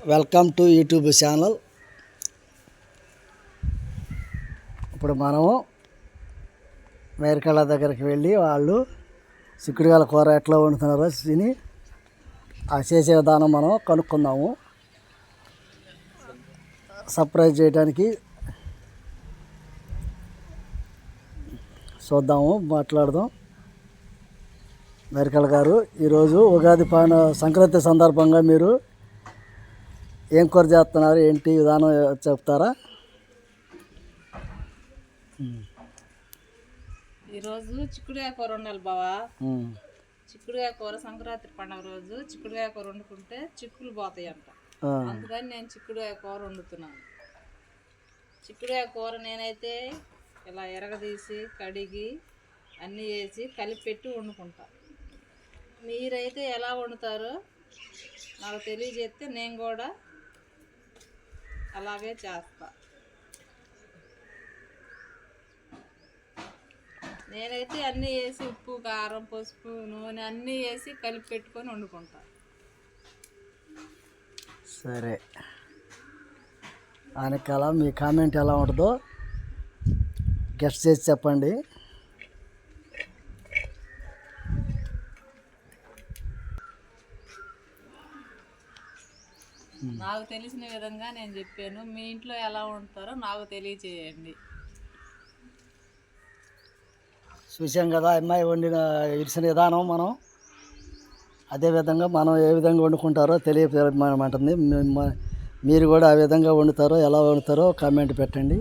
Welcome to YouTube channel. ఇప్పుడు మనము మేరకాళ్ళ దగ్గరికి వెళ్ళి వాళ్ళు చిక్కుడుకాయల కూర ఎట్లా వండుతున్నారో తిని ఆ చేసే విధానం మనం కనుక్కుందాము. సర్ప్రైజ్ చేయడానికి చూద్దాము, మాట్లాడదాం. మేరకాళ్ళ గారు, ఈరోజు ఉగాది సంక్రాంతి సందర్భంగా మీరు ఏం కూర చేస్తున్నారు, ఏంటి విధానం చెప్తారా? ఈరోజు చిక్కుడుకాయ కూర వండాలి బావా. చిక్కుడుకాయ కూర సంక్రాంతి పండుగ రోజు చిక్కుడుకాయ కూర వండుకుంటే చిక్కులు పోతాయి అంట. అందుకని నేను చిక్కుడుకాయ కూర వండుతున్నాను. చిక్కుడుకాయ కూర నేనైతే ఇలా ఎరగదీసి కడిగి అన్నీ వేసి కలిపి పెట్టి వండుకుంటా. మీరైతే ఎలా వండుతారో నాకు తెలియజేస్తే నేను కూడా అలాగే చేస్తా. నేనైతే అన్నీ వేసి ఉప్పు, కారం, పసుపు, నూనె అన్నీ వేసి కలిపి పెట్టుకొని వండుకుంటా. సరే, వెనకాల మీ కామెంట్ ఎలా ఉంటుందో గెస్ట్ చేసి చెప్పండి. నాకు తెలిసిన విధంగా నేను చెప్పాను. మీ ఇంట్లో ఎలా వండుతారో నాకు తెలియచేయండి. చూసాం కదా అమ్మాయి ఇడిసిన విధానం. మనం అదేవిధంగా మనం ఏ విధంగా వండుకుంటారో తెలియమంటుంది. మీరు కూడా ఆ విధంగా వండుతారో ఎలా వండుతారో కామెంట్ పెట్టండి.